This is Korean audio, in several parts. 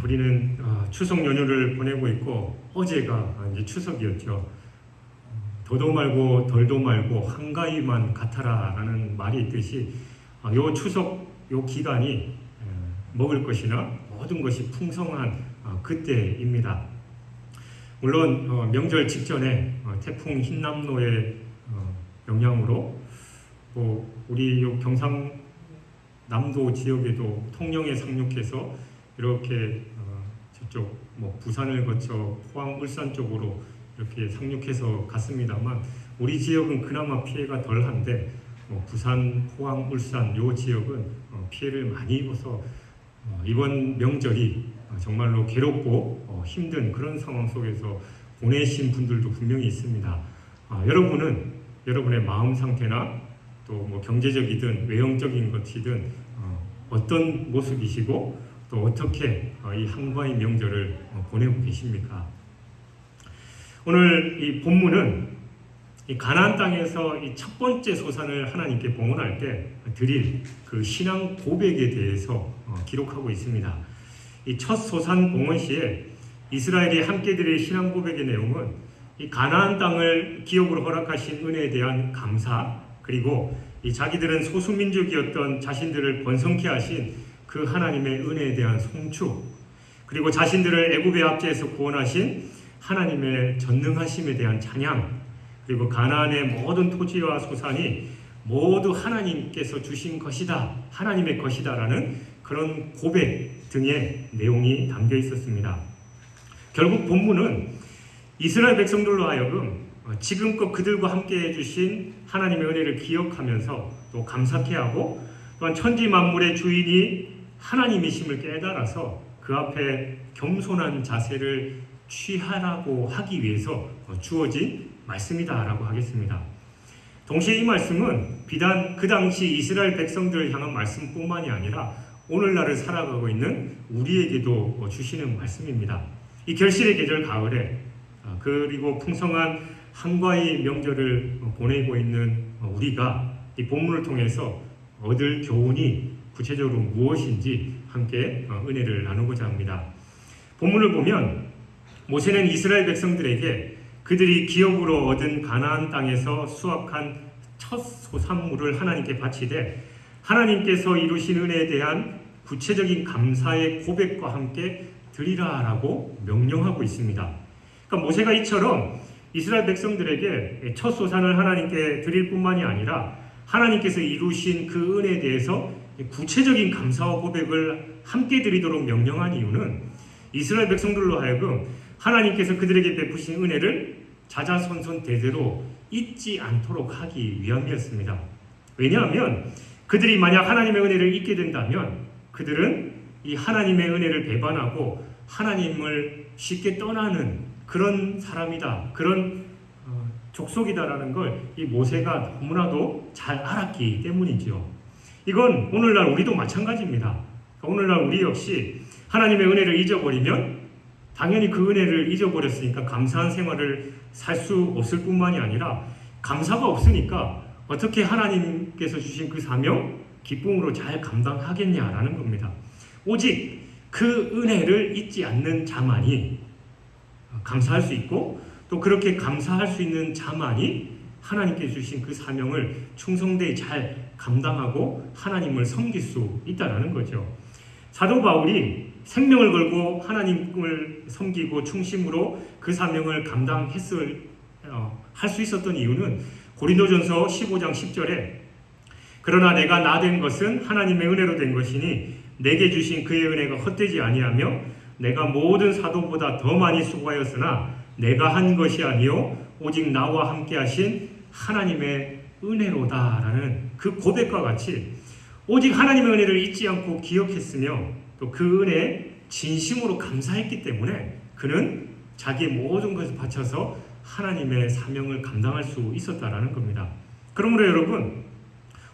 우리는 추석 연휴를 보내고 있고 어제가 이제 추석이었죠. 더도 말고 덜도 말고 한가위만 같아라라는 말이 있듯이 요 추석 요 기간이 먹을 것이나 모든 것이 풍성한 그때입니다. 물론 명절 직전에 태풍 흰남노의 영향으로 우리 요 경상남도 지역에도 통영에 상륙해서 이렇게 저쪽 부산을 거쳐 포항, 울산 쪽으로 이렇게 상륙해서 갔습니다만 우리 지역은 그나마 피해가 덜한데 부산, 포항, 울산 요 지역은 피해를 많이 입어서 이번 명절이 정말로 괴롭고 힘든 그런 상황 속에서 보내신 분들도 분명히 있습니다. 여러분은 여러분의 마음 상태나 또 경제적이든 외형적인 것이든 어떤 모습이시고 또 어떻게 이 한가위 명절을 보내고 계십니까? 오늘 이 본문은 이 가나안 땅에서 이 첫 번째 소산을 하나님께 봉헌할 때 드릴 그 신앙 고백에 대해서 기록하고 있습니다. 이 첫 소산 봉헌 시에 이스라엘이 함께 드릴 신앙 고백의 내용은 이 가나안 땅을 기업으로 허락하신 은혜에 대한 감사, 그리고 이 자기들은 소수민족이었던 자신들을 번성케 하신 그 하나님의 은혜에 대한 송축, 그리고 자신들을 애굽의 압제에서 구원하신 하나님의 전능하심에 대한 찬양, 그리고 가나안의 모든 토지와 소산이 모두 하나님께서 주신 것이다, 하나님의 것이다라는 그런 고백 등의 내용이 담겨 있었습니다. 결국 본문은 이스라엘 백성들로 하여금 지금껏 그들과 함께 해주신 하나님의 은혜를 기억하면서 또 감사케 하고, 또한 천지 만물의 주인이 하나님이심을 깨달아서 그 앞에 겸손한 자세를 취하라고 하기 위해서 주어진 말씀이다라고 하겠습니다. 동시에 이 말씀은 비단 그 당시 이스라엘 백성들을 향한 말씀뿐만이 아니라 오늘날을 살아가고 있는 우리에게도 주시는 말씀입니다. 이 결실의 계절 가을에 그리고 풍성한 한가위 명절을 보내고 있는 우리가 이 본문을 통해서 얻을 교훈이 구체적으로 무엇인지 함께 은혜를 나누고자 합니다. 본문을 보면 모세는 이스라엘 백성들에게 그들이 기업으로 얻은 가나안 땅에서 수확한 첫 소산물을 하나님께 바치되 하나님께서 이루신 은혜에 대한 구체적인 감사의 고백과 함께 드리라라고 명령하고 있습니다. 그러니까 모세가 이처럼 이스라엘 백성들에게 첫 소산을 하나님께 드릴 뿐만이 아니라 하나님께서 이루신 그 은혜에 대해서 구체적인 감사와 고백을 함께 드리도록 명령한 이유는 이스라엘 백성들로 하여금 하나님께서 그들에게 베푸신 은혜를 자자손손 대대로 잊지 않도록 하기 위함이었습니다. 왜냐하면 그들이 만약 하나님의 은혜를 잊게 된다면 그들은 이 하나님의 은혜를 배반하고 하나님을 쉽게 떠나는 그런 사람이다, 그런 족속이다라는 걸 이 모세가 너무나도 잘 알았기 때문이지요. 이건 오늘날 우리도 마찬가지입니다. 오늘날 우리 역시 하나님의 은혜를 잊어버리면 당연히 그 은혜를 잊어버렸으니까 감사한 생활을 살 수 없을 뿐만이 아니라 감사가 없으니까 어떻게 하나님께서 주신 그 사명 기쁨으로 잘 감당하겠냐라는 겁니다. 오직 그 은혜를 잊지 않는 자만이 감사할 수 있고, 또 그렇게 감사할 수 있는 자만이 하나님께 주신 그 사명을 충성되이 잘 감당하고 하나님을 섬길 수 있다는 거죠. 사도 바울이 생명을 걸고 하나님을 섬기고 충심으로 그 사명을 할 수 있었던 이유는 고린도전서 15장 10절에 그러나 내가 나 된 것은 하나님의 은혜로 된 것이니 내게 주신 그의 은혜가 헛되지 아니하며 내가 모든 사도보다 더 많이 수고하였으나 내가 한 것이 아니요 오직 나와 함께 하신 하나님의 은혜로다라는 그 고백과 같이 오직 하나님의 은혜를 잊지 않고 기억했으며 또 그 은혜에 진심으로 감사했기 때문에 그는 자기의 모든 것을 바쳐서 하나님의 사명을 감당할 수 있었다라는 겁니다. 그러므로 여러분,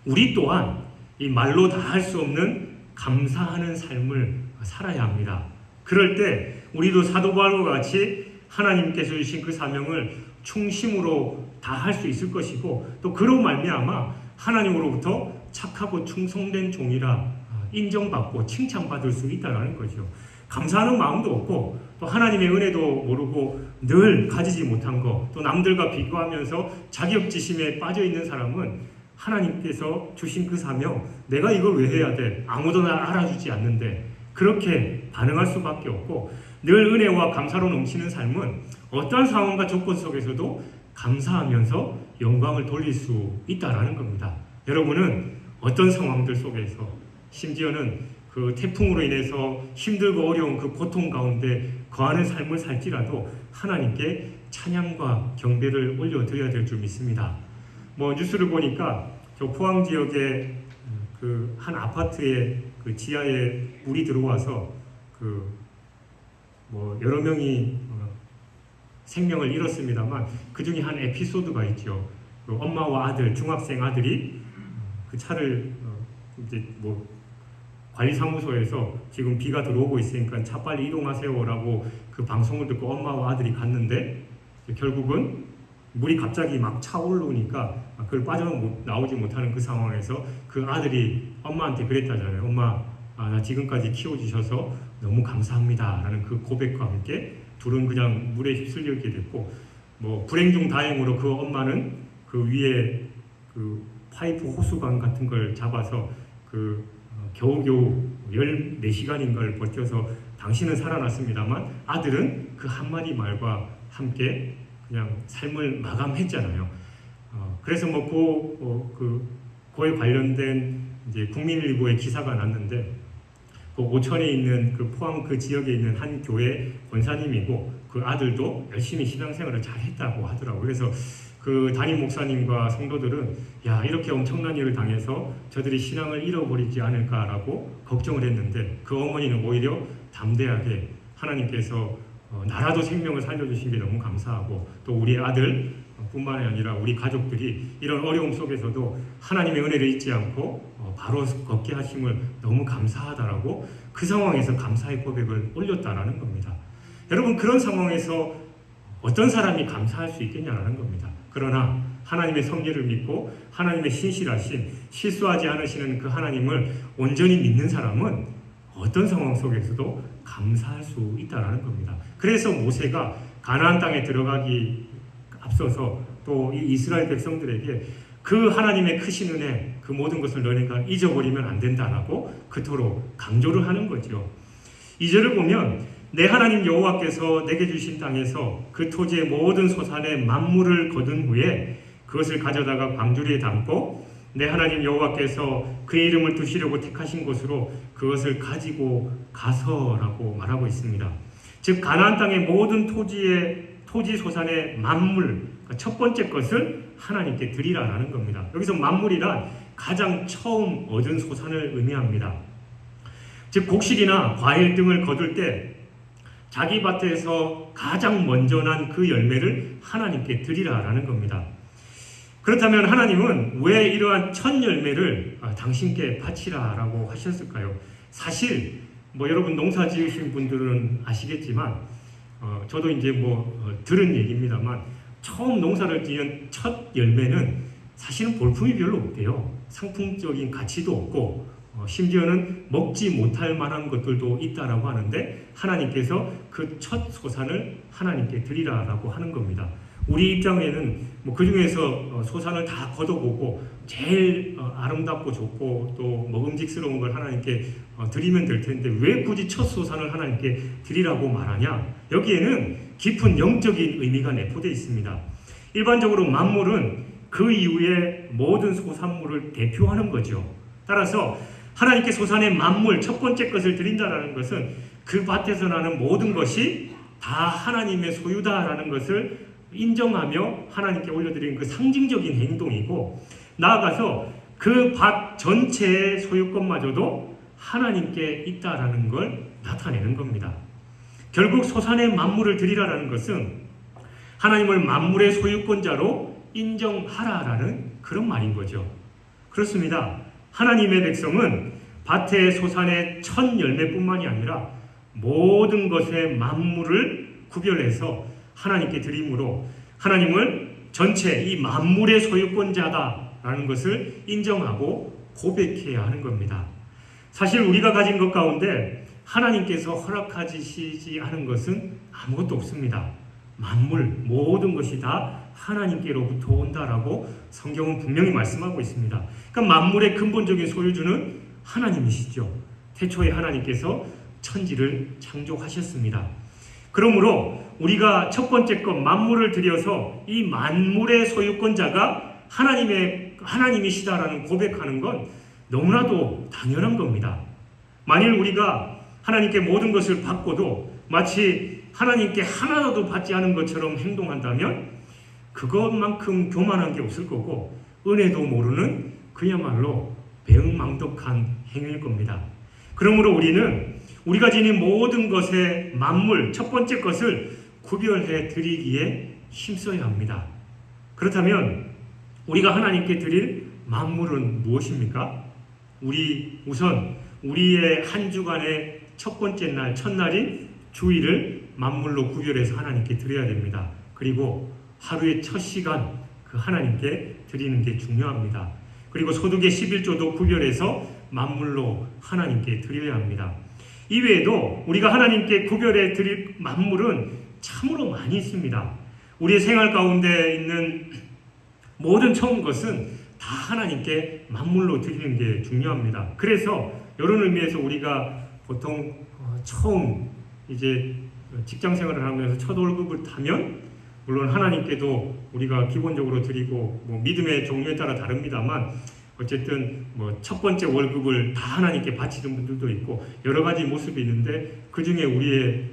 우리 또한 이 말로 다 할 수 없는 감사하는 삶을 살아야 합니다. 그럴 때 우리도 사도 바울과 같이 하나님께서 주신 그 사명을 충심으로 다 할 수 있을 것이고, 또 그로 말미암아 하나님으로부터 착하고 충성된 종이라 인정받고 칭찬받을 수 있다는 거죠. 감사하는 마음도 없고 또 하나님의 은혜도 모르고 늘 가지지 못한 거, 또 남들과 비교하면서 자격지심에 빠져 있는 사람은 하나님께서 주신 그 사명, 내가 이걸 왜 해야 돼? 아무도 날 알아주지 않는데, 그렇게 반응할 수밖에 없고, 늘 은혜와 감사로 넘치는 삶은 어떠한 상황과 조건 속에서도 감사하면서 영광을 돌릴 수 있다라는 겁니다. 여러분은 어떤 상황들 속에서, 심지어는 그 태풍으로 인해서 힘들고 어려운 그 고통 가운데 거하는 삶을 살지라도 하나님께 찬양과 경배를 올려드려야 될 줄 믿습니다. 뉴스를 보니까 저 포항 지역의 그 한 아파트의 그 지하에 물이 들어와서 여러 명이 생명을 잃었습니다만, 그 중에 한 에피소드가 있죠. 그 엄마와 아들, 중학생 아들이 그 차를 이제 관리사무소에서 지금 비가 들어오고 있으니까 차 빨리 이동하세요라고 그 방송을 듣고 엄마와 아들이 갔는데, 결국은 물이 갑자기 막 차오르니까 그걸 빠져나오지 못하는 그 상황에서 그 아들이 엄마한테 그랬다잖아요. 엄마, 나 지금까지 키워주셔서 너무 감사합니다 라는 그 고백과 함께 둘은 그냥 물에 휩쓸리게 됐고, 불행 중 다행으로 그 엄마는 그 위에 그 파이프 호수관 같은 걸 잡아서 겨우겨우 14시간인가를 버텨서 당신은 살아났습니다만, 아들은 그 한마디 말과 함께 그냥 삶을 마감했잖아요. 그래서 그거에 관련된 이제 국민일보에 기사가 났는데, 그 오천에 있는 그 포항 그 지역에 있는 한 교회 권사님이고, 그 아들도 열심히 신앙생활을 잘 했다고 하더라고요. 그래서 그 담임 목사님과 성도들은 이렇게 엄청난 일을 당해서 저들이 신앙을 잃어버리지 않을까라고 걱정을 했는데, 그 어머니는 오히려 담대하게 하나님께서 나라도 생명을 살려주신 게 너무 감사하고, 또 우리 아들 뿐만이 아니라 우리 가족들이 이런 어려움 속에서도 하나님의 은혜를 잊지 않고 바로 걷게 하심을 너무 감사하다라고 그 상황에서 감사의 고백을 올렸다라는 겁니다. 여러분, 그런 상황에서 어떤 사람이 감사할 수 있겠냐라는 겁니다. 그러나 하나님의 섭리를 믿고 하나님의 신실하신, 실수하지 않으시는 그 하나님을 온전히 믿는 사람은 어떤 상황 속에서도 감사할 수 있다라는 겁니다. 그래서 모세가 가나안 땅에 들어가기 앞서서 또 이 이스라엘 백성들에게 그 하나님의 크신 은혜, 그 모든 것을 너네가 잊어버리면 안 된다라고 그토록 강조를 하는 거죠. 2절을 보면, 내 하나님 여호와께서 내게 주신 땅에서 그 토지의 모든 소산의 만물을 거둔 후에 그것을 가져다가 광주리에 담고 내 하나님 여호와께서 그의 이름을 두시려고 택하신 곳으로 그것을 가지고 가서라고 말하고 있습니다. 즉 가나안 땅의 모든 토지 소산의 만물, 첫 번째 것을 하나님께 드리라라는 겁니다. 여기서 만물이란 가장 처음 얻은 소산을 의미합니다. 즉 곡식이나 과일 등을 거둘 때 자기 밭에서 가장 먼저 난 그 열매를 하나님께 드리라라는 겁니다. 그렇다면 하나님은 왜 이러한 첫 열매를 당신께 바치라라고 하셨을까요? 사실 여러분 농사 지으신 분들은 아시겠지만, 저도 이제 들은 얘기입니다만, 처음 농사를 지은 첫 열매는 사실은 볼품이 별로 없대요. 상품적인 가치도 없고 심지어는 먹지 못할 만한 것들도 있다라고 하는데, 하나님께서 그 첫 소산을 하나님께 드리라라고 하는 겁니다. 우리 입장에는 그 중에서 소산을 다 걷어보고 제일 아름답고 좋고 또 먹음직스러운 걸 하나님께 드리면 될 텐데, 왜 굳이 첫 소산을 하나님께 드리라고 말하냐? 여기에는 깊은 영적인 의미가 내포되어 있습니다. 일반적으로 만물은 그 이후에 모든 소산물을 대표하는 거죠. 따라서 하나님께 소산의 만물, 첫 번째 것을 드린다라는 것은 그 밭에서 나는 모든 것이 다 하나님의 소유다라는 것을 인정하며 하나님께 올려드리는 그 상징적인 행동이고, 나아가서 그 밭 전체의 소유권마저도 하나님께 있다라는 걸 나타내는 겁니다. 결국 소산의 만물을 드리라라는 것은 하나님을 만물의 소유권자로 인정하라라는 그런 말인 거죠. 그렇습니다. 하나님의 백성은 밭의 소산의 첫 열매뿐만이 아니라 모든 것의 만물을 구별해서 하나님께 드림으로 하나님을 전체 이 만물의 소유권자다라는 것을 인정하고 고백해야 하는 겁니다. 사실 우리가 가진 것 가운데 하나님께서 허락하시지 않은 것은 아무것도 없습니다. 만물, 모든 것이 다 하나님께로부터 온다라고 성경은 분명히 말씀하고 있습니다. 그러니까 만물의 근본적인 소유주는 하나님이시죠. 태초에 하나님께서 천지를 창조하셨습니다. 그러므로 우리가 첫 번째 것 만물을 들여서 이 만물의 소유권자가 하나님이시다라는 고백하는 건 너무나도 당연한 겁니다. 만일 우리가 하나님께 모든 것을 받고도 마치 하나님께 하나도 받지 않은 것처럼 행동한다면 그것만큼 교만한 게 없을 거고 은혜도 모르는 그야말로 배은망덕한 행위일 겁니다. 그러므로 우리는 우리가 지닌 모든 것의 만물, 첫 번째 것을 구별해 드리기에 힘써야 합니다. 그렇다면 우리가 하나님께 드릴 만물은 무엇입니까? 우선 우리의 한 주간의 첫 번째 날, 첫날인 주일을 만물로 구별해서 하나님께 드려야 됩니다. 그리고 하루의 첫 시간 그 하나님께 드리는 게 중요합니다. 그리고 소득의 11조도 구별해서 만물로 하나님께 드려야 합니다. 이외에도 우리가 하나님께 구별해 드릴 만물은 참으로 많이 있습니다. 우리의 생활 가운데 있는 모든 처음 것은 다 하나님께 만물로 드리는 게 중요합니다. 그래서 이런 의미에서 우리가 보통 처음 이제 직장 생활을 하면서 첫 월급을 타면 물론 하나님께도 우리가 기본적으로 드리고 믿음의 종류에 따라 다릅니다만 어쨌든 첫 번째 월급을 다 하나님께 바치는 분들도 있고 여러 가지 모습이 있는데 그 중에 우리의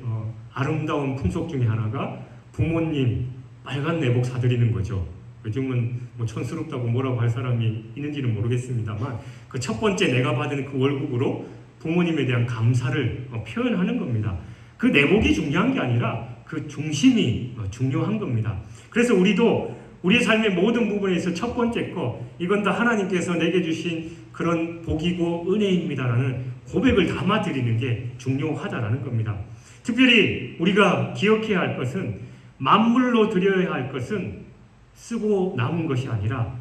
아름다운 풍속 중에 하나가 부모님 빨간 내복 사드리는 거죠. 요즘은 촌스럽다고 뭐라고 할 사람이 있는지는 모르겠습니다만 그 첫 번째 내가 받은 그 월급으로 부모님에 대한 감사를 표현하는 겁니다. 그 내복이 중요한 게 아니라 그 중심이 중요한 겁니다. 그래서 우리도 우리의 삶의 모든 부분에서 첫 번째 거 이건 다 하나님께서 내게 주신 그런 복이고 은혜입니다라는 고백을 담아드리는 게 중요하다라는 겁니다. 특별히 우리가 기억해야 할 것은 만물로 드려야 할 것은 쓰고 남은 것이 아니라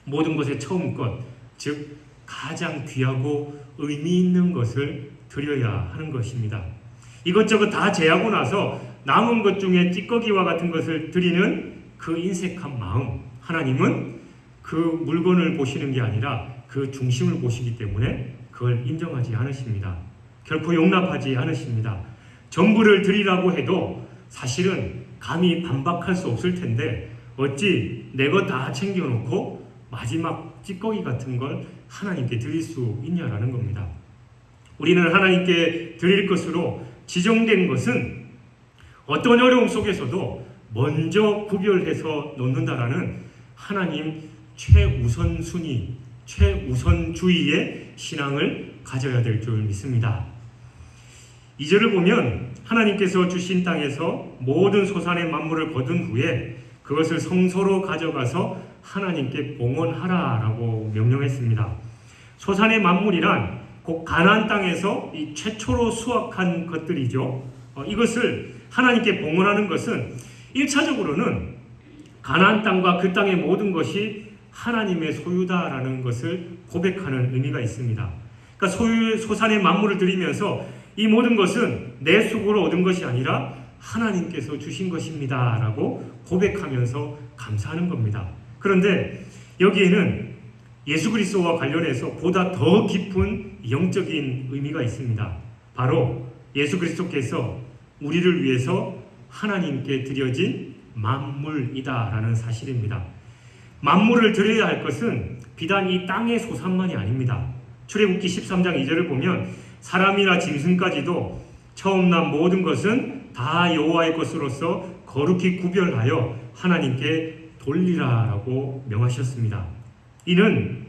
모든 것의 처음 것, 즉 가장 귀하고 의미 있는 것을 드려야 하는 것입니다. 이것저것 다 제하고 나서 남은 것 중에 찌꺼기와 같은 것을 드리는 그 인색한 마음, 하나님은 그 물건을 보시는 게 아니라 그 중심을 보시기 때문에 그걸 인정하지 않으십니다. 결코 용납하지 않으십니다. 전부를 드리라고 해도 사실은 감히 반박할 수 없을 텐데 어찌 내 것 다 챙겨놓고 마지막 찌꺼기 같은 걸 하나님께 드릴 수 있냐라는 겁니다. 우리는 하나님께 드릴 것으로 지정된 것은 어떤 어려움 속에서도 먼저 구별해서 놓는다라는 하나님 최우선순위, 최우선주의의 신앙을 가져야 될 줄 믿습니다. 2절을 보면 하나님께서 주신 땅에서 모든 소산의 만물을 거둔 후에 그것을 성소로 가져가서 하나님께 봉헌하라라고 명령했습니다. 소산의 만물이란 곧 가나안 땅에서 이 최초로 수확한 것들이죠. 이것을 하나님께 봉헌하는 것은 1차적으로는 가나안 땅과 그 땅의 모든 것이 하나님의 소유다라는 것을 고백하는 의미가 있습니다. 그러니까 소산의 만물을 드리면서 이 모든 것은 내 수고로 얻은 것이 아니라 하나님께서 주신 것입니다 라고 고백하면서 감사하는 겁니다. 그런데 여기에는 예수 그리스도와 관련해서 보다 더 깊은 영적인 의미가 있습니다. 바로 예수 그리스도께서 우리를 위해서 하나님께 드려진 만물이다라는 사실입니다. 만물을 드려야 할 것은 비단 이 땅의 소산만이 아닙니다. 출애굽기 13장 2절을 보면 사람이나 짐승까지도 처음 난 모든 것은 다 여호와의 것으로서 거룩히 구별하여 하나님께 돌리라라고 명하셨습니다. 이는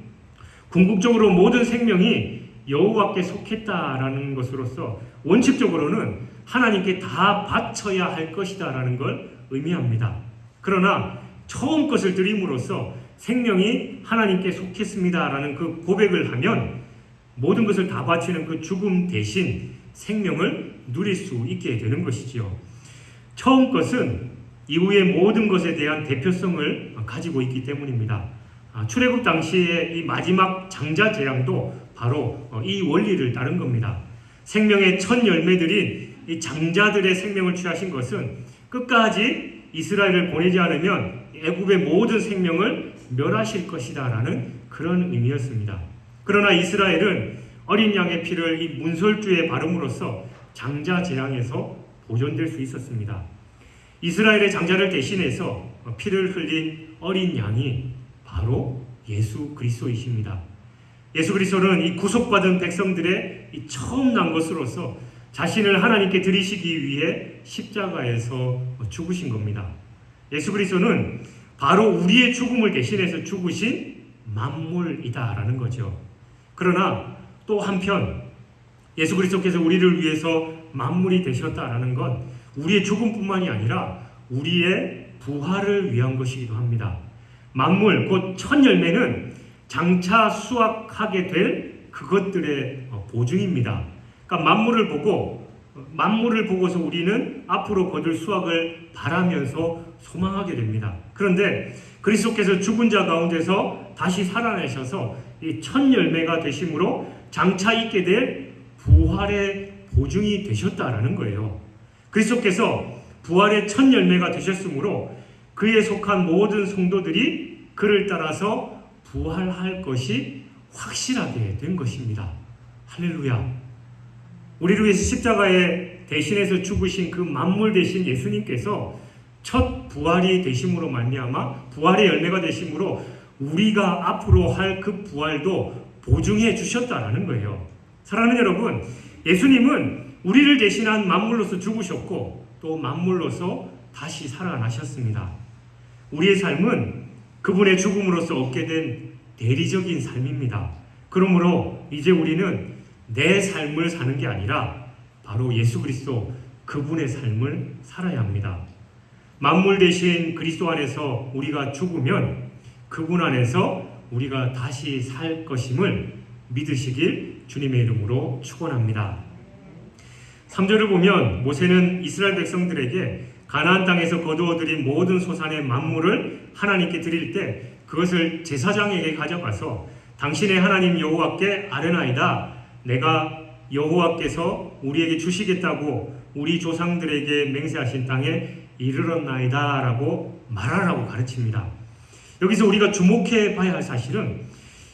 궁극적으로 모든 생명이 여호와께 속했다라는 것으로서 원칙적으로는 하나님께 다 바쳐야 할 것이다라는 걸 의미합니다. 그러나 처음 것을 드림으로써 생명이 하나님께 속했습니다라는 그 고백을 하면 모든 것을 다 바치는 그 죽음 대신 생명을 누릴 수 있게 되는 것이지요. 처음 것은 이후의 모든 것에 대한 대표성을 가지고 있기 때문입니다. 출애굽 당시의 이 마지막 장자 재앙도 바로 이 원리를 따른 겁니다. 생명의 첫 열매들인 이 장자들의 생명을 취하신 것은 끝까지 이스라엘을 보내지 않으면 애굽의 모든 생명을 멸하실 것이다 라는 그런 의미였습니다. 그러나 이스라엘은 어린 양의 피를 이 문설주에 바름으로써 장자 재앙에서 보존될 수 있었습니다. 이스라엘의 장자를 대신해서 피를 흘린 어린 양이 바로 예수 그리스도이십니다. 예수 그리스도는 이 구속받은 백성들의 이 처음 난 것으로서 자신을 하나님께 드리시기 위해 십자가에서 죽으신 겁니다. 예수 그리스도는 바로 우리의 죽음을 대신해서 죽으신 만물이다라는 거죠. 그러나 또 한편 예수 그리스도께서 우리를 위해서 만물이 되셨다라는 건 우리의 죽음뿐만이 아니라 우리의 부활을 위한 것이기도 합니다. 만물, 곧 첫 열매는 장차 수확하게 될 그것들의 보증입니다. 그러니까 만물을 보고서 우리는 앞으로 거둘 수확을 바라면서 소망하게 됩니다. 그런데 그리스도께서 죽은 자 가운데서 다시 살아내셔서 이 첫 열매가 되심으로 장차 있게 될 부활의 보증이 되셨다라는 거예요. 그리스도께서 부활의 첫 열매가 되셨으므로 그에 속한 모든 성도들이 그를 따라서 부활할 것이 확실하게 된 것입니다. 할렐루야. 우리를 위해서 십자가에 대신해서 죽으신 그 만물 되신 예수님께서 첫 부활이 되심으로 말미암아 부활의 열매가 되심으로 우리가 앞으로 할 그 부활도 보증해 주셨다라는 거예요. 사랑하는 여러분, 예수님은 우리를 대신한 만물로서 죽으셨고 또 만물로서 다시 살아나셨습니다. 우리의 삶은 그분의 죽음으로써 얻게 된 대리적인 삶입니다. 그러므로 이제 우리는 내 삶을 사는 게 아니라 바로 예수 그리스도 그분의 삶을 살아야 합니다. 만물 대신 그리스도 안에서 우리가 죽으면 그분 안에서 우리가 다시 살 것임을 믿으시길 주님의 이름으로 축원합니다. 3절을 보면 모세는 이스라엘 백성들에게 가나안 땅에서 거두어들인 모든 소산의 만물을 하나님께 드릴 때 그것을 제사장에게 가져가서 당신의 하나님 여호와께 아뢰나이다. 내가 여호와께서 우리에게 주시겠다고 우리 조상들에게 맹세하신 땅에 이르렀나이다 라고 말하라고 가르칩니다. 여기서 우리가 주목해 봐야 할 사실은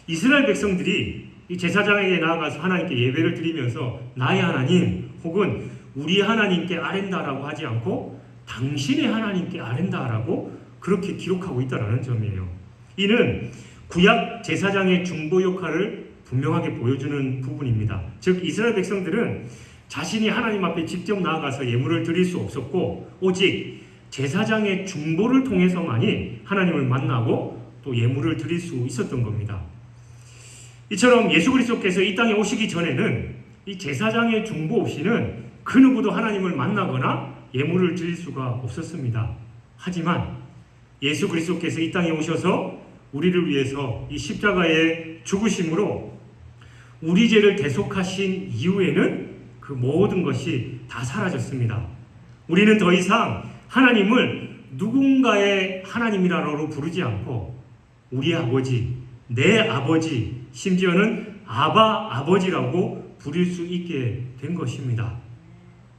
이스라엘 백성들이 이 제사장에게 나아가서 하나님께 예배를 드리면서 나의 하나님 혹은 우리 하나님께 아랜다라고 하지 않고 당신의 하나님께 아랜다라고 그렇게 기록하고 있다는 점이에요. 이는 구약 제사장의 중보 역할을 분명하게 보여주는 부분입니다. 즉 이스라엘 백성들은 자신이 하나님 앞에 직접 나아가서 예물을 드릴 수 없었고 오직 제사장의 중보를 통해서만이 하나님을 만나고 또 예물을 드릴 수 있었던 겁니다. 이처럼 예수 그리스도께서 이 땅에 오시기 전에는 이 제사장의 중보 없이는 그 누구도 하나님을 만나거나 예물을 드릴 수가 없었습니다. 하지만 예수 그리스도께서 이 땅에 오셔서 우리를 위해서 이 십자가의 죽으심으로 우리 죄를 대속하신 이후에는 그 모든 것이 다 사라졌습니다. 우리는 더 이상 하나님을 누군가의 하나님이라고 부르지 않고 우리 아버지, 내 아버지, 심지어는 아버지라고 부를 수 있게 된 것입니다.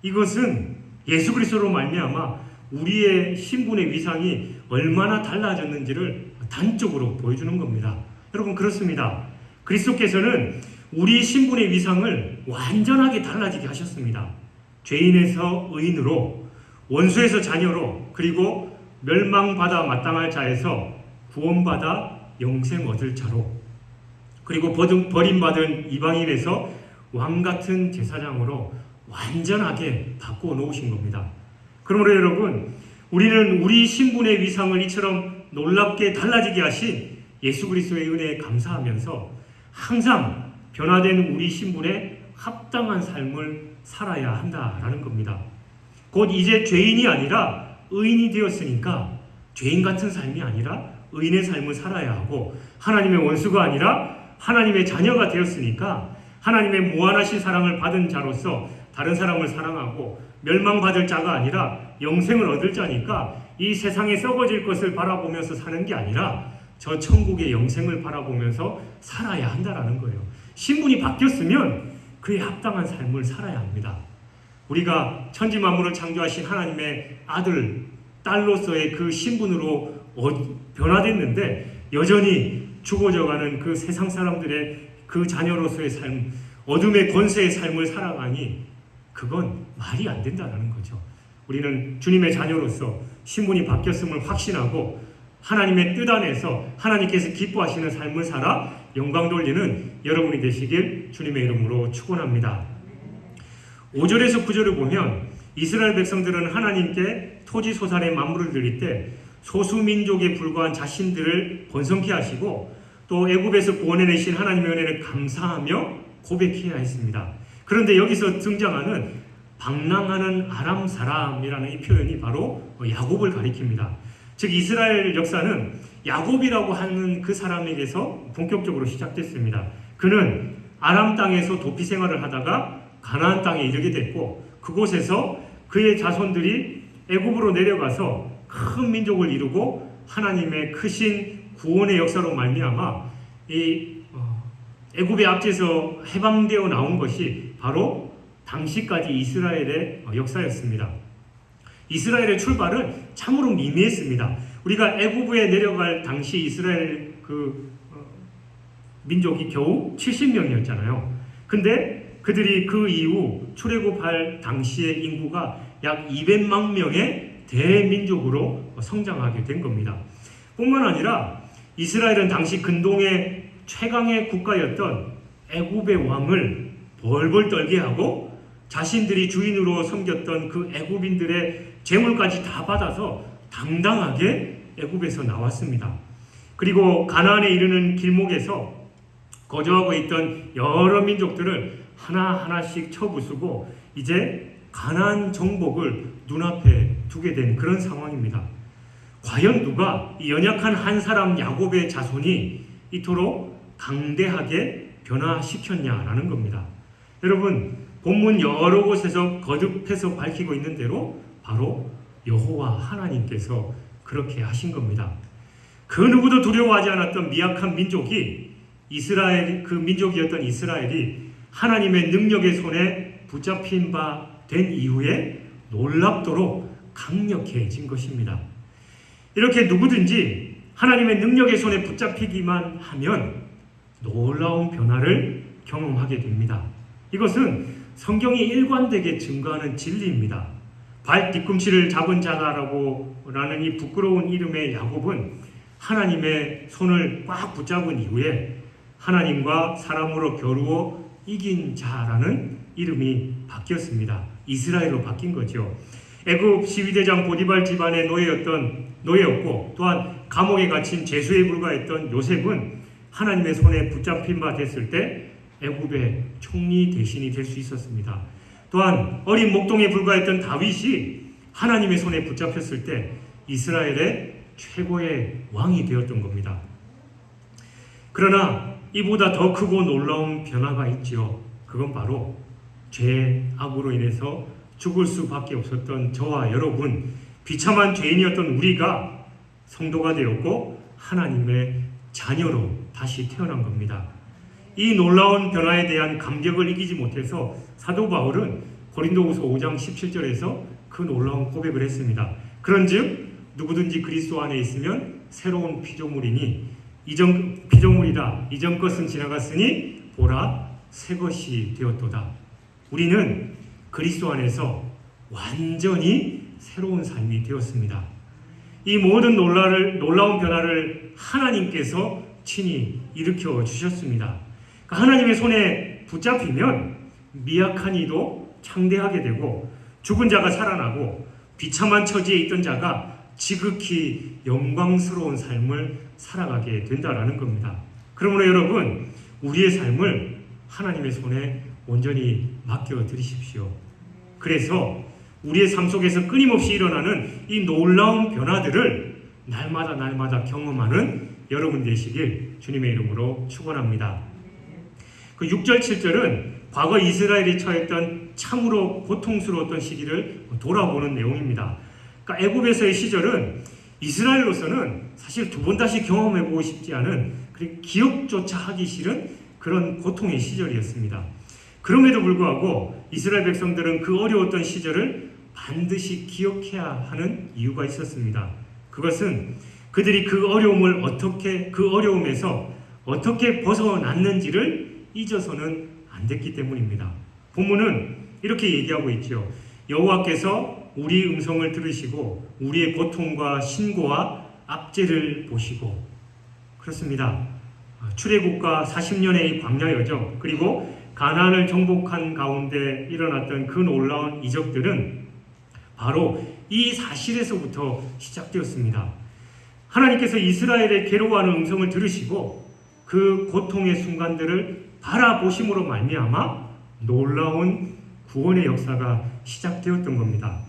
이것은 예수 그리스도로 말미암아 우리의 신분의 위상이 얼마나 달라졌는지를 단적으로 보여주는 겁니다. 여러분 그렇습니다. 그리스도께서는 우리 신분의 위상을 완전하게 달라지게 하셨습니다. 죄인에서 의인으로, 원수에서 자녀로, 그리고 멸망받아 마땅할 자에서 구원받아 영생 얻을 자로, 그리고 버림받은 이방인에서 왕같은 제사장으로 완전하게 바꿔 놓으신 겁니다. 그러므로 여러분, 우리는 우리 신분의 위상을 이처럼 놀랍게 달라지게 하신 예수 그리스도의 은혜에 감사하면서 항상 변화된 우리 신분에 합당한 삶을 살아야 한다라는 겁니다. 곧 이제 죄인이 아니라 의인이 되었으니까 죄인 같은 삶이 아니라 의인의 삶을 살아야 하고, 하나님의 원수가 아니라 하나님의 자녀가 되었으니까 하나님의 무한하신 사랑을 받은 자로서 다른 사람을 사랑하고, 멸망받을 자가 아니라 영생을 얻을 자니까 이 세상에 썩어질 것을 바라보면서 사는 게 아니라 저 천국의 영생을 바라보면서 살아야 한다라는 거예요. 신분이 바뀌었으면 그에 합당한 삶을 살아야 합니다. 우리가 천지 만물을 창조하신 하나님의 아들, 딸로서의 그 신분으로 변화됐는데 여전히 죽어져가는 그 세상 사람들의 그 자녀로서의 삶, 어둠의 권세의 삶을 살아가니 그건 말이 안 된다는 거죠. 우리는 주님의 자녀로서 신분이 바뀌었음을 확신하고 하나님의 뜻 안에서 하나님께서 기뻐하시는 삶을 살아 영광 돌리는 여러분이 되시길 주님의 이름으로 축원합니다. 5절에서 9절을 보면 이스라엘 백성들은 하나님께 토지소산의 만물을 드릴 때 소수민족에 불과한 자신들을 번성케 하시고 또 애굽에서 구원해내신 하나님의 은혜를 감사하며 고백해야 했습니다. 그런데 여기서 등장하는 방랑하는 아람 사람이라는 이 표현이 바로 야곱을 가리킵니다. 즉 이스라엘 역사는 야곱이라고 하는 그 사람에게서 본격적으로 시작됐습니다. 그는 아람 땅에서 도피 생활을 하다가 가나안 땅에 이르게 됐고 그곳에서 그의 자손들이 애굽으로 내려가서 큰 민족을 이루고 하나님의 크신 구원의 역사로 말미암아 이 애굽의 앞에서 해방되어 나온 것이 바로 당시까지 이스라엘의 역사였습니다. 이스라엘의 출발은 참으로 미미했습니다. 우리가 애굽에 내려갈 당시 이스라엘 민족이 겨우 70명이었잖아요. 근데 그들이 그 이후 출애굽할 당시의 인구가 약 200만 명의 대민족으로 성장하게 된 겁니다. 뿐만 아니라 이스라엘은 당시 근동의 최강의 국가였던 애굽의 왕을 벌벌 떨게 하고 자신들이 주인으로 섬겼던 그 애굽인들의 재물까지 다 받아서 당당하게 애굽에서 나왔습니다. 그리고 가나안에 이르는 길목에서 거주하고 있던 여러 민족들을 하나하나씩 쳐부수고 이제 가나안 정복을 눈앞에 두게 된 그런 상황입니다. 과연 누가 이 연약한 한 사람 야곱의 자손이 이토록 강대하게 변화시켰냐라는 겁니다. 여러분, 본문 여러 곳에서 거듭해서 밝히고 있는 대로 바로 여호와 하나님께서 그렇게 하신 겁니다. 그 누구도 두려워하지 않았던 미약한 민족이 그 민족이었던 이스라엘이 하나님의 능력의 손에 붙잡힌 바 된 이후에 놀랍도록 강력해진 것입니다. 이렇게 누구든지 하나님의 능력의 손에 붙잡히기만 하면 놀라운 변화를 경험하게 됩니다. 이것은 성경이 일관되게 증거하는 진리입니다. 발 뒤꿈치를 잡은 자다라는 이 부끄러운 이름의 야곱은 하나님의 손을 꽉 붙잡은 이후에 하나님과 사람으로 겨루어 이긴 자라는 이름이 바뀌었습니다. 이스라엘로 바뀐 거죠. 애굽 시위대장 보디발 집안의 노예였고 또한 감옥에 갇힌 죄수에 불과했던 요셉은 하나님의 손에 붙잡힌 바 됐을 때 애굽의 총리 대신이 될 수 있었습니다. 또한 어린 목동에 불과했던 다윗이 하나님의 손에 붙잡혔을 때 이스라엘의 최고의 왕이 되었던 겁니다. 그러나 이보다 더 크고 놀라운 변화가 있지요. 그건 바로 죄악으로 인해서 죽을 수밖에 없었던 저와 여러분, 비참한 죄인이었던 우리가 성도가 되었고 하나님의 자녀로 다시 태어난 겁니다. 이 놀라운 변화에 대한 감격을 이기지 못해서 사도 바울은 고린도후서 5장 17절에서 그 놀라운 고백을 했습니다. 그런즉 누구든지 그리스도 안에 있으면 새로운 피조물이니 피조물이라 이전 것은 지나갔으니 보라 새 것이 되었도다. 우리는 그리스도 안에서 완전히 새로운 삶이 되었습니다. 이 모든 놀라운 변화를 하나님께서 친히 일으켜 주셨습니다. 그러니까 하나님의 손에 붙잡히면 미약한 이도 창대하게 되고 죽은 자가 살아나고 비참한 처지에 있던 자가 지극히 영광스러운 삶을 살아가게 된다라는 겁니다. 그러므로 여러분, 우리의 삶을 하나님의 손에 온전히 맡겨드리십시오. 그래서 우리의 삶 속에서 끊임없이 일어나는 이 놀라운 변화들을 날마다 경험하는 여러분 되시길 주님의 이름으로 축원합니다. 그 6절 7절은 과거 이스라엘이 처했던 참으로 고통스러웠던 시기를 돌아보는 내용입니다. 그러니까 애굽에서의 시절은 이스라엘로서는 사실 두 번 다시 경험해보고 싶지 않은, 그리고 기억조차 하기 싫은 그런 고통의 시절이었습니다. 그럼에도 불구하고 이스라엘 백성들은 그 어려웠던 시절을 반드시 기억해야 하는 이유가 있었습니다. 그것은 그들이 그 어려움에서 어떻게 벗어났는지를 잊어서는 안 됐기 때문입니다. 본문은 이렇게 얘기하고 있죠. 여호와께서 우리 음성을 들으시고 우리의 고통과 신고와 압제를 보시고. 그렇습니다. 출애굽과 40년의 광야 여정, 그리고 가나안을 정복한 가운데 일어났던 그 놀라운 이적들은 바로 이 사실에서부터 시작되었습니다. 하나님께서 이스라엘의 괴로워하는 음성을 들으시고 그 고통의 순간들을 바라보심으로 말미암아 놀라운 구원의 역사가 시작되었던 겁니다.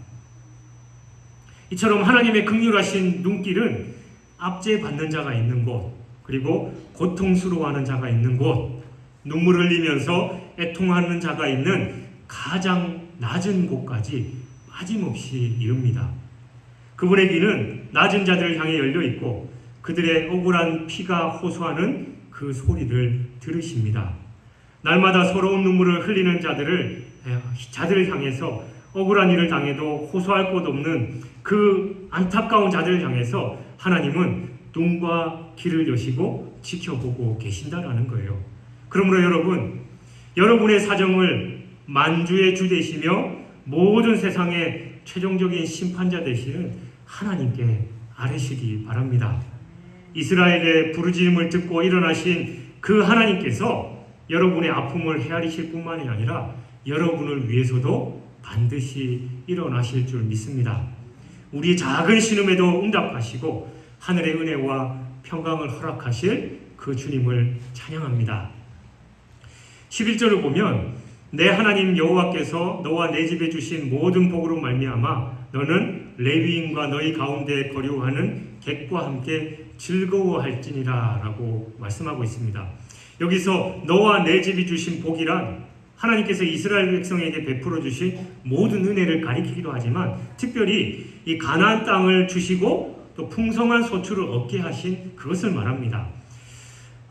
이처럼 하나님의 긍휼하신 눈길은 압제받는 자가 있는 곳, 그리고 고통스러워하는 자가 있는 곳, 눈물을 흘리면서 애통하는 자가 있는 가장 낮은 곳까지 빠짐없이 이릅니다. 그분의 귀는 낮은 자들을 향해 열려 있고 그들의 억울한 피가 호소하는 그 소리를 들으십니다. 날마다 서러운 눈물을 흘리는 자들을 향해서 억울한 일을 당해도 호소할 곳 없는 그 안타까운 자들을 향해서 하나님은 눈과 귀를 여시고 지켜보고 계신다라는 거예요. 그러므로 여러분의 사정을 만주의 주 되시며 모든 세상의 최종적인 심판자 되시는 하나님께 아뢰시기 바랍니다. 이스라엘의 부르짖음을 듣고 일어나신 그 하나님께서 여러분의 아픔을 헤아리실 뿐만이 아니라 여러분을 위해서도 반드시 일어나실 줄 믿습니다. 우리 작은 신음에도 응답하시고 하늘의 은혜와 평강을 허락하실 그 주님을 찬양합니다. 11절을 보면 내 하나님 여호와께서 너와 내 집에 주신 모든 복으로 말미암아 너는 레위인과 너희 가운데 거류하는 객과 함께 즐거워할지니라 라고 말씀하고 있습니다. 여기서 너와 내 집이 주신 복이란 하나님께서 이스라엘 백성에게 베풀어 주신 모든 은혜를 가리키기도 하지만 특별히 이 가나안 땅을 주시고 또 풍성한 소출을 얻게 하신 그것을 말합니다.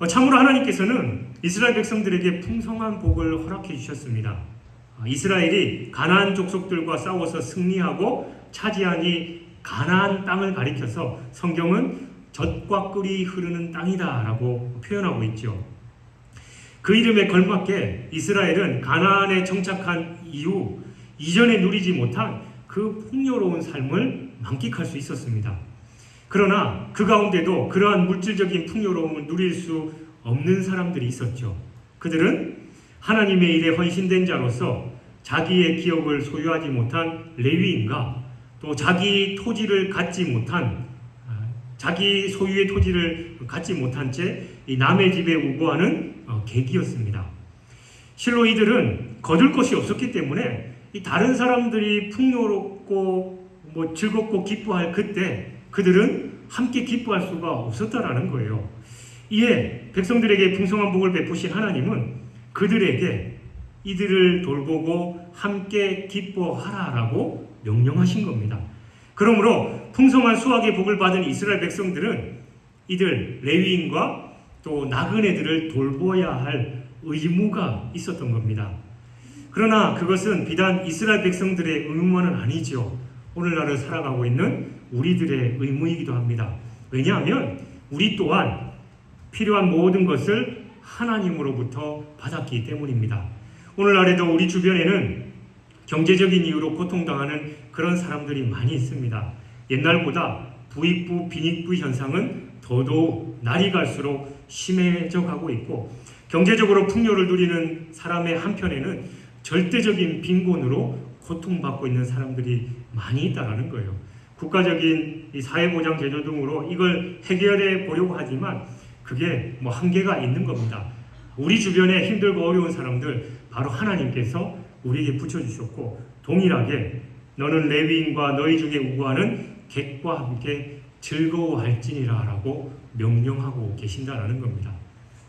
참으로 하나님께서는 이스라엘 백성들에게 풍성한 복을 허락해 주셨습니다. 이스라엘이 가나안 족속들과 싸워서 승리하고 차지하니 가나안 땅을 가리켜서 성경은 젖과 꿀이 흐르는 땅이다 라고 표현하고 있죠. 그 이름에 걸맞게 이스라엘은 가나안에 정착한 이후 이전에 누리지 못한 그 풍요로운 삶을 만끽할 수 있었습니다. 그러나 그 가운데도 그러한 물질적인 풍요로움을 누릴 수 없는 사람들이 있었죠. 그들은 하나님의 일에 헌신된 자로서 자기의 기업을 소유하지 못한 레위인과 또 자기 소유의 토지를 갖지 못한 채 이 남의 집에 우거하는 객이었습니다. 실로 이들은 거둘 것이 없었기 때문에 이 다른 사람들이 풍요롭고 즐겁고 기뻐할 그때 그들은 함께 기뻐할 수가 없었다라는 거예요. 이에 백성들에게 풍성한 복을 베푸신 하나님은 그들에게 이들을 돌보고 함께 기뻐하라라고 명령하신 겁니다. 그러므로 풍성한 수확의 복을 받은 이스라엘 백성들은 이들 레위인과 또 나그네들을 돌보아야 할 의무가 있었던 겁니다. 그러나 그것은 비단 이스라엘 백성들의 의무만은 아니죠. 오늘날을 살아가고 있는 우리들의 의무이기도 합니다. 왜냐하면 우리 또한 필요한 모든 것을 하나님으로부터 받았기 때문입니다. 오늘날에도 우리 주변에는 경제적인 이유로 고통당하는 그런 사람들이 많이 있습니다. 옛날보다 부익부, 빈익부 현상은 더더욱 날이 갈수록 심해져 가고 있고 경제적으로 풍요를 누리는 사람의 한편에는 절대적인 빈곤으로 고통받고 있는 사람들이 많이 있다는 거예요. 국가적인 이 사회보장 제도 등으로 이걸 해결해 보려고 하지만 그게 한계가 있는 겁니다. 우리 주변에 힘들고 어려운 사람들 바로 하나님께서 우리에게 붙여주셨고 동일하게 너는 레위인과 너희 중에 우거하는 객과 함께 즐거워할지니라 라고 명령하고 계신다라는 겁니다.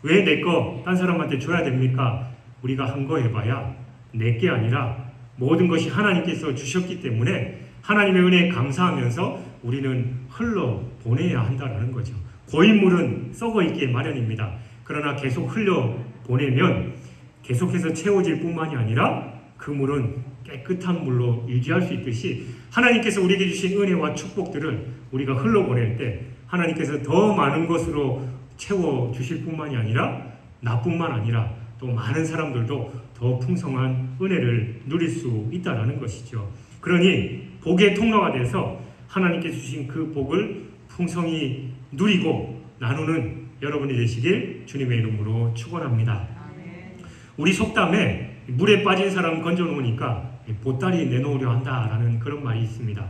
왜 내 거 딴 사람한테 줘야 됩니까? 우리가 한 거 해봐야 내게 아니라 모든 것이 하나님께서 주셨기 때문에 하나님의 은혜에 감사하면서 우리는 흘러보내야 한다는 거죠. 고인물은 썩어 있기에 마련입니다. 그러나 계속 흘려 보내면 계속해서 채워질 뿐만이 아니라 그 물은 깨끗한 물로 유지할 수 있듯이 하나님께서 우리에게 주신 은혜와 축복들을 우리가 흘러보낼 때 하나님께서 더 많은 것으로 채워주실 뿐만이 아니라 나뿐만 아니라 또 많은 사람들도 더 풍성한 은혜를 누릴 수 있다는 것이죠. 그러니 복의 통로가 돼서 하나님께 주신 그 복을 풍성히 누리고 나누는 여러분이 되시길 주님의 이름으로 축원합니다. 우리 속담에 물에 빠진 사람 건져 놓으니까 보따리 내놓으려 한다라는 그런 말이 있습니다.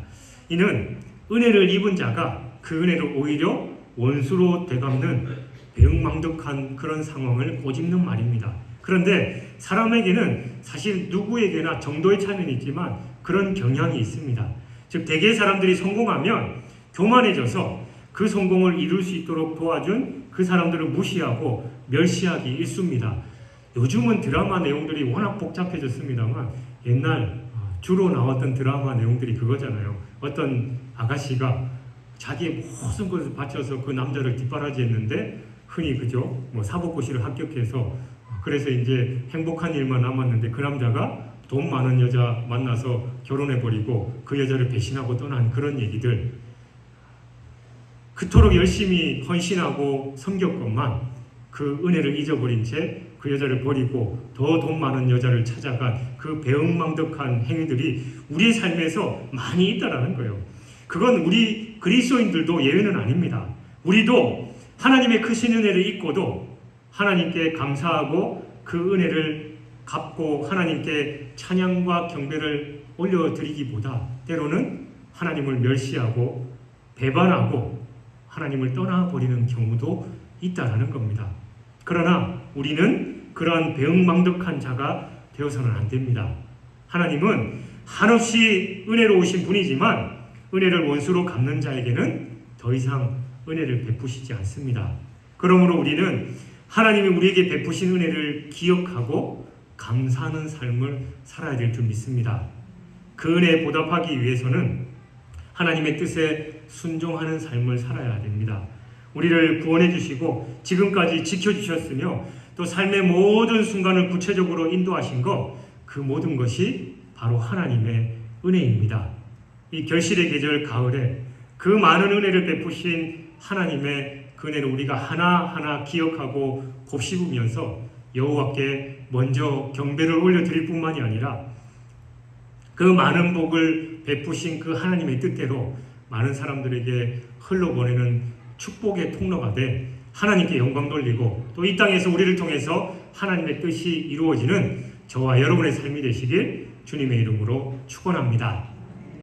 이는 은혜를 입은 자가 그 은혜를 오히려 원수로 되갚는 배은망덕한 그런 상황을 꼬집는 말입니다. 그런데 사람에게는 사실 누구에게나 정도의 차이는 있지만 그런 경향이 있습니다. 즉 대개 사람들이 성공하면 교만해져서 그 성공을 이룰 수 있도록 도와준 그 사람들을 무시하고 멸시하기 일쑤입니다. 요즘은 드라마 내용들이 워낙 복잡해졌습니다만 옛날 주로 나왔던 드라마 내용들이 그거잖아요. 어떤 아가씨가 자기의 모든 것을 바쳐서 그 남자를 뒷바라지했는데 흔히 그죠? 사법고시를 합격해서 그래서 이제 행복한 일만 남았는데 그 남자가 돈 많은 여자 만나서 결혼해버리고 그 여자를 배신하고 떠난 그런 얘기들. 그토록 열심히 헌신하고 섬겼건만 그 은혜를 잊어버린 채 그 여자를 버리고 더 돈 많은 여자를 찾아간 그 배은망덕한 행위들이 우리의 삶에서 많이 있다라는 거예요. 그건 우리 그리스도인들도 예외는 아닙니다. 우리도 하나님의 크신 은혜를 잊고도 하나님께 감사하고 그 은혜를 갚고 하나님께 찬양과 경배를 올려드리기보다 때로는 하나님을 멸시하고 배반하고 하나님을 떠나버리는 경우도 있다라는 겁니다. 그러나 우리는 그러한 배은망덕한 자가 되어서는 안 됩니다. 하나님은 한없이 은혜로우신 분이지만 은혜를 원수로 갚는 자에게는 더 이상 은혜를 베푸시지 않습니다. 그러므로 우리는 하나님이 우리에게 베푸신 은혜를 기억하고 감사하는 삶을 살아야 될 줄 믿습니다. 그 은혜에 보답하기 위해서는 하나님의 뜻에 순종하는 삶을 살아야 됩니다. 우리를 구원해 주시고 지금까지 지켜주셨으며 또 삶의 모든 순간을 구체적으로 인도하신 것, 그 모든 것이 바로 하나님의 은혜입니다. 이 결실의 계절 가을에 그 많은 은혜를 베푸신 하나님의 그 은혜를 우리가 하나하나 기억하고 곱씹으면서 여호와께 먼저 경배를 올려드릴 뿐만이 아니라 그 많은 복을 베푸신 그 하나님의 뜻대로 많은 사람들에게 흘러보내는 축복의 통로가 돼 하나님께 영광 돌리고 또 이 땅에서 우리를 통해서 하나님의 뜻이 이루어지는 저와 여러분의 삶이 되시길 주님의 이름으로 축원합니다.